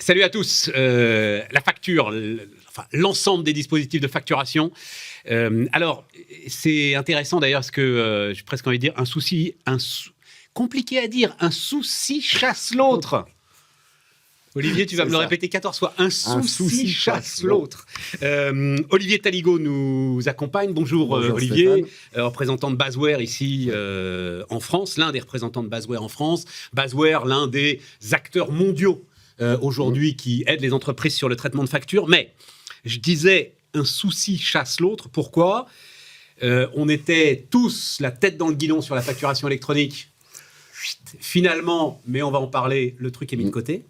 Salut à tous. La facture, l'ensemble des dispositifs de facturation. Alors, c'est intéressant d'ailleurs parce que j'ai presque envie de dire compliqué à dire, un souci chasse l'autre. Olivier, tu vas me le répéter 14 fois. Un souci chasse l'autre. Olivier Taligo nous accompagne. Bonjour Olivier, représentant de Basware ici en France, l'un des représentants de Basware en France. Basware, l'un des acteurs mondiaux aujourd'hui qui aident les entreprises sur le traitement de factures. Mais je disais, un souci chasse l'autre. Pourquoi ? On était tous la tête dans le guidon sur la facturation électronique. Finalement, mais on va en parler, le truc est mis de côté.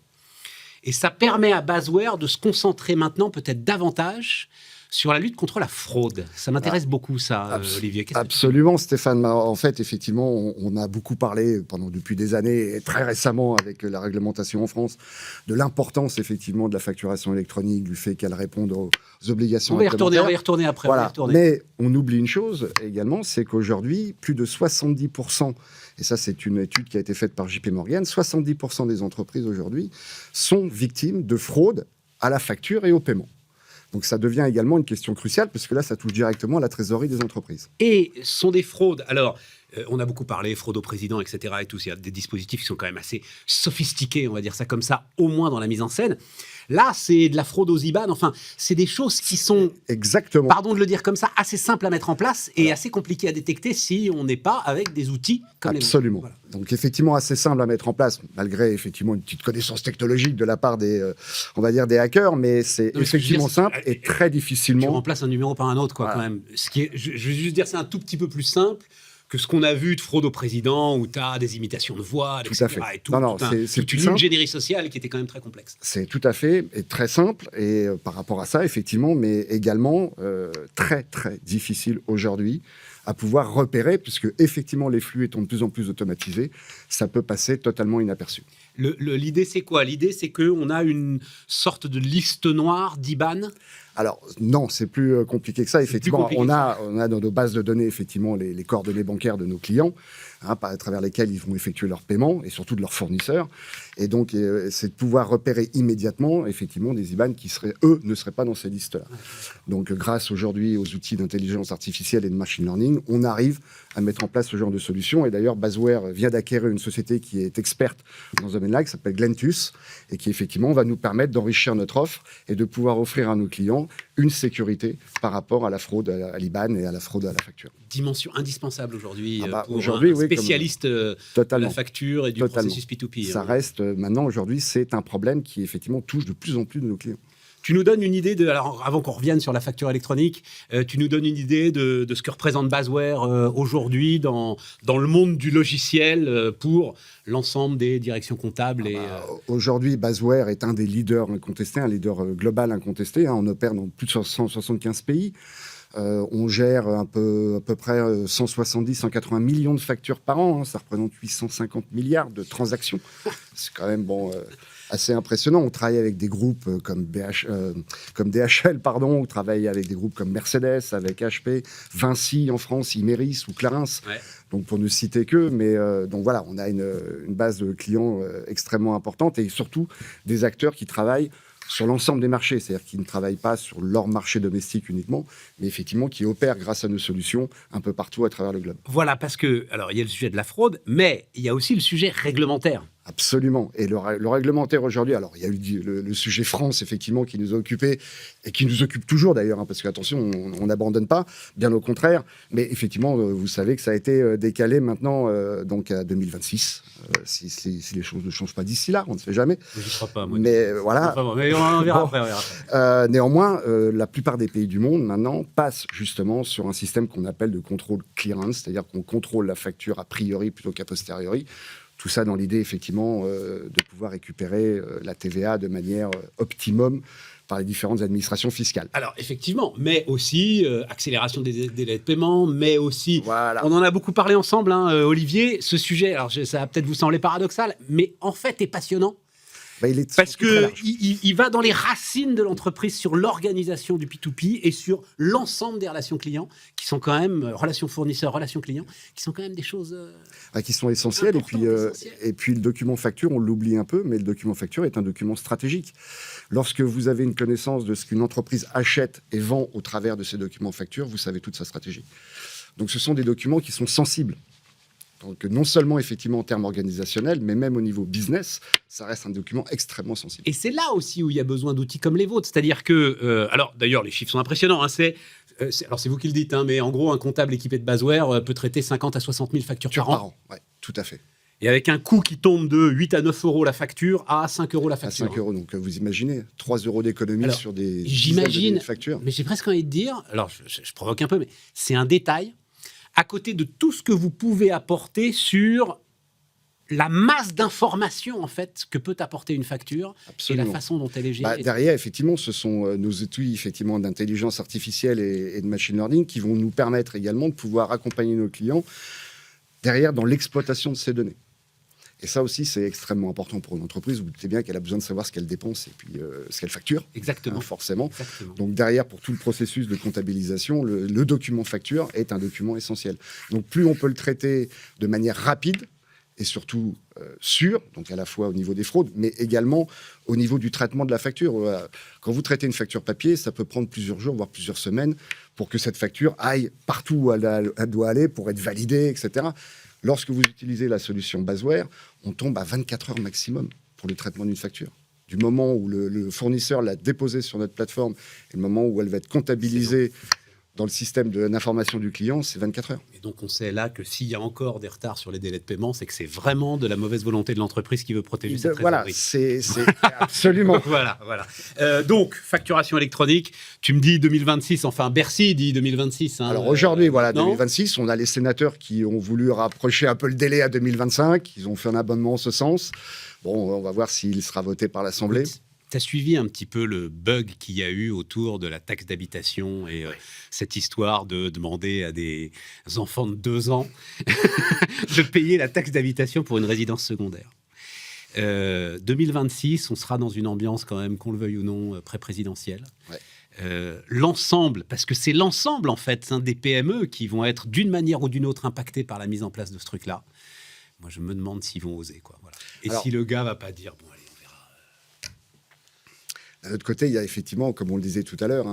Et ça permet à Basware de se concentrer maintenant peut-être davantage sur la lutte contre la fraude. Ça m'intéresse beaucoup, ça, Olivier. Absolument, Stéphane. En fait, effectivement, on a beaucoup parlé depuis des années, et très récemment avec la réglementation en France, de l'importance, effectivement, de la facturation électronique, du fait qu'elle réponde aux obligations réglementaires. On va y retourner après. Voilà. Mais on oublie une chose également, c'est qu'aujourd'hui, plus de 70%, et ça c'est une étude qui a été faite par JP Morgan, 70% des entreprises aujourd'hui sont victimes de fraude à la facture et au paiement. Donc ça devient également une question cruciale, parce que là, ça touche directement à la trésorerie des entreprises. Et sont des fraudes. Alors, on a beaucoup parlé fraude au président, etc. Et tout. Il y a des dispositifs qui sont quand même assez sophistiqués, on va dire ça comme ça, au moins dans la mise en scène. Là, c'est de la fraude aux IBAN. Enfin, c'est des choses qui sont, exactement, pardon de le dire comme ça, assez simples à mettre en place et assez compliquées à détecter si on n'est pas avec des outils comme absolument. Les voilà. Donc effectivement, assez simple à mettre en place, malgré effectivement une petite connaissance technologique de la part des, on va dire, des hackers, mais c'est effectivement simple et très difficilement. Tu remplaces un numéro par un autre, quoi, voilà. Quand même. Ce qui est, je veux juste dire, c'est un tout petit peu plus simple que ce qu'on a vu de fraude au président, où tu as des imitations de voix, tout à fait. Et toute une ingénierie sociale qui était quand même très complexe. C'est tout à fait, et très simple, et par rapport à ça, effectivement, mais également très, très difficile aujourd'hui à pouvoir repérer, puisque effectivement, les flux étant de plus en plus automatisés, ça peut passer totalement inaperçu. L'idée, c'est quoi ? L'idée, c'est qu'on a une sorte de liste noire d'IBAN. Alors, non, c'est plus compliqué que ça. Effectivement, on a dans nos bases de données, effectivement, les coordonnées bancaires de nos clients, à travers lesquels ils vont effectuer leurs paiements, et surtout de leurs fournisseurs. Et donc, c'est de pouvoir repérer immédiatement, effectivement, des IBAN qui, ne seraient pas dans ces listes-là. Donc, grâce aujourd'hui aux outils d'intelligence artificielle et de machine learning, on arrive à mettre en place ce genre de solution. Et d'ailleurs, Basware vient d'acquérir une société qui est experte dans ce domaine-là, qui s'appelle Glentus, et qui, effectivement, va nous permettre d'enrichir notre offre et de pouvoir offrir à nos clients une sécurité par rapport à la fraude à l'IBAN et à la fraude à la facture. Dimension indispensable aujourd'hui pour aujourd'hui, un spécialiste de la facture et du processus P2P. Ça reste, maintenant, aujourd'hui, c'est un problème qui, effectivement, touche de plus en plus de nos clients. Tu nous donnes une idée alors avant qu'on revienne sur la facture électronique, tu nous donnes une idée de ce que représente Basware aujourd'hui dans le monde du logiciel pour l'ensemble des directions comptables. Aujourd'hui, Basware est un des leaders incontestés, un leader global incontesté. On opère dans plus de 175 pays. On gère à peu près 170-180 millions de factures par an. Ça représente 850 milliards de transactions. C'est quand même assez impressionnant. On travaille avec des groupes comme DHL, on travaille avec des groupes comme Mercedes, avec HP, Vinci en France, Imerys ou Clarins. Ouais. Donc pour ne citer que, mais donc voilà, on a une base de clients extrêmement importante et surtout des acteurs qui travaillent sur l'ensemble des marchés, c'est-à-dire qu'ils ne travaillent pas sur leur marché domestique uniquement, mais effectivement qui opèrent grâce à nos solutions un peu partout à travers le globe. Voilà, parce que, alors il y a le sujet de la fraude, mais il y a aussi le sujet réglementaire. Absolument. Et le réglementaire aujourd'hui, alors il y a eu le sujet France, effectivement, qui nous a occupés et qui nous occupe toujours d'ailleurs, parce qu'attention, on n'abandonne pas, bien au contraire. Mais effectivement, vous savez que ça a été décalé maintenant donc à 2026. Si les choses ne changent pas d'ici là, on ne sait jamais. Je ne crois pas, moi. Mais voilà. Mais on verra après. Néanmoins, la plupart des pays du monde, maintenant, passent justement sur un système qu'on appelle de contrôle clearance, c'est-à-dire qu'on contrôle la facture a priori plutôt qu'a posteriori. Tout ça dans l'idée, effectivement, de pouvoir récupérer la TVA de manière optimum par les différentes administrations fiscales. Alors, effectivement, mais aussi accélération des délais de paiement, mais aussi, voilà. On en a beaucoup parlé ensemble, Olivier, ce sujet, alors ça va peut-être vous sembler paradoxal, mais en fait est passionnant. Il est Parce surtout très large. qu'il va dans les racines de l'entreprise sur l'organisation du P2P et sur l'ensemble des relations clients, qui sont quand même, relations fournisseurs, relations clients, qui sont quand même des choses Qui sont essentielles. Et puis le document facture, on l'oublie un peu, mais le document facture est un document stratégique. Lorsque vous avez une connaissance de ce qu'une entreprise achète et vend au travers de ces documents facture, vous savez toute sa stratégie. Donc ce sont des documents qui sont sensibles. Donc non seulement effectivement en termes organisationnels, mais même au niveau business, ça reste un document extrêmement sensible. Et c'est là aussi où il y a besoin d'outils comme les vôtres. C'est-à-dire que, alors d'ailleurs les chiffres sont impressionnants, hein, alors c'est vous qui le dites, hein, mais en gros un comptable équipé de Basware peut traiter 50 à 60 000 factures par an. Ouais, tout à fait. Et avec un coût qui tombe de 8 à 9 euros la facture à 5 euros la facture. À 5 euros, donc vous imaginez, 3 euros d'économie sur des j'imagine, de factures. Mais j'ai presque envie de dire, alors je provoque un peu, mais c'est un détail à côté de tout ce que vous pouvez apporter sur la masse d'informations en fait que peut apporter une facture. Absolument. Et la façon dont elle est gérée. Derrière, effectivement, ce sont nos outils effectivement d'intelligence artificielle et de machine learning qui vont nous permettre également de pouvoir accompagner nos clients derrière dans l'exploitation de ces données. Et ça aussi, c'est extrêmement important pour une entreprise. Vous doutez bien qu'elle a besoin de savoir ce qu'elle dépense et puis ce qu'elle facture. Exactement. Forcément. Exactement. Donc derrière, pour tout le processus de comptabilisation, le document facture est un document essentiel. Donc plus on peut le traiter de manière rapide et surtout sûre, donc à la fois au niveau des fraudes, mais également au niveau du traitement de la facture. Quand vous traitez une facture papier, ça peut prendre plusieurs jours, voire plusieurs semaines, pour que cette facture aille partout où elle doit aller, pour être validée, etc. Lorsque vous utilisez la solution Basware, on tombe à 24 heures maximum pour le traitement d'une facture. Du moment où le fournisseur l'a déposée sur notre plateforme et le moment où elle va être comptabilisée dans le système d'information du client, c'est 24 heures. Et donc on sait là que s'il y a encore des retards sur les délais de paiement, c'est que c'est vraiment de la mauvaise volonté de l'entreprise qui veut protéger sa trésorerie. Voilà, c'est absolument. Voilà. Donc, facturation électronique, tu me dis 2026, enfin Bercy dit 2026. Hein, alors aujourd'hui, 2026, on a les sénateurs qui ont voulu rapprocher un peu le délai à 2025, ils ont fait un abonnement en ce sens. Bon, on va voir s'il sera voté par l'Assemblée. Tu as suivi un petit peu le bug qu'il y a eu autour de la taxe d'habitation et cette histoire de demander à des enfants de 2 ans de payer la taxe d'habitation pour une résidence secondaire. 2026, on sera dans une ambiance quand même, qu'on le veuille ou non, pré-présidentielle. Ouais. L'ensemble, parce que c'est l'ensemble en fait des PME qui vont être d'une manière ou d'une autre impactés par la mise en place de ce truc-là. Moi, je me demande s'ils vont oser, quoi. Voilà. Et alors, si le gars va pas dire, bon, allez, on verra. D'un autre côté, il y a effectivement, comme on le disait tout à l'heure,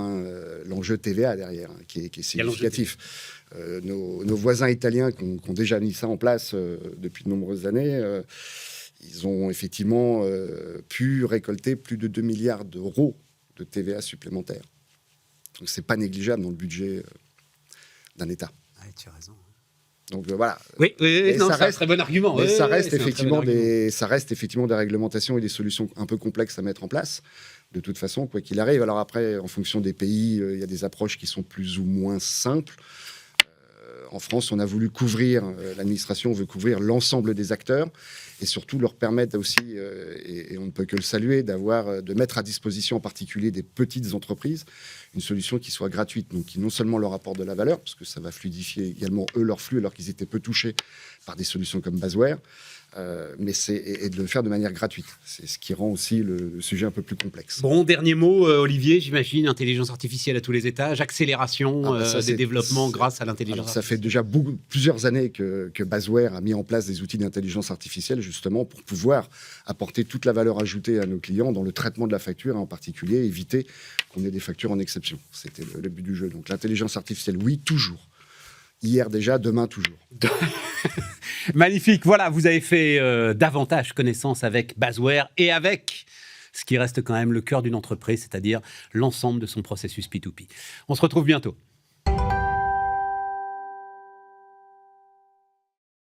l'enjeu TVA derrière, qui est significatif. Nos voisins italiens qui ont déjà mis ça en place depuis de nombreuses années, ils ont effectivement pu récolter plus de 2 milliards d'euros de TVA supplémentaire. Donc, c'est pas négligeable dans le budget d'un État. Ah, tu as raison. Donc voilà. Oui, non, ça reste un très bon argument. Mais ça reste effectivement des réglementations et des solutions un peu complexes à mettre en place. De toute façon, quoi qu'il arrive. Alors après, en fonction des pays, il y a des approches qui sont plus ou moins simples. En France, on a voulu couvrir, l'administration veut couvrir l'ensemble des acteurs et surtout leur permettre aussi, et on ne peut que le saluer, de mettre à disposition en particulier des petites entreprises une solution qui soit gratuite, donc qui non seulement leur apporte de la valeur, parce que ça va fluidifier également eux leur flux alors qu'ils étaient peu touchés par des solutions comme Basware, mais et de le faire de manière gratuite. C'est ce qui rend aussi le sujet un peu plus complexe. Bon, dernier mot, Olivier, j'imagine, intelligence artificielle à tous les étages, accélération des développements grâce à l'intelligence artificielle. Ça fait déjà plusieurs années que Basware a mis en place des outils d'intelligence artificielle, justement, pour pouvoir apporter toute la valeur ajoutée à nos clients dans le traitement de la facture, et en particulier éviter qu'on ait des factures en exception. C'était le but du jeu. Donc l'intelligence artificielle, oui, toujours. Hier déjà, demain toujours. Magnifique. Voilà, vous avez fait davantage connaissance avec Basware et avec ce qui reste quand même le cœur d'une entreprise, c'est-à-dire l'ensemble de son processus P2P. On se retrouve bientôt.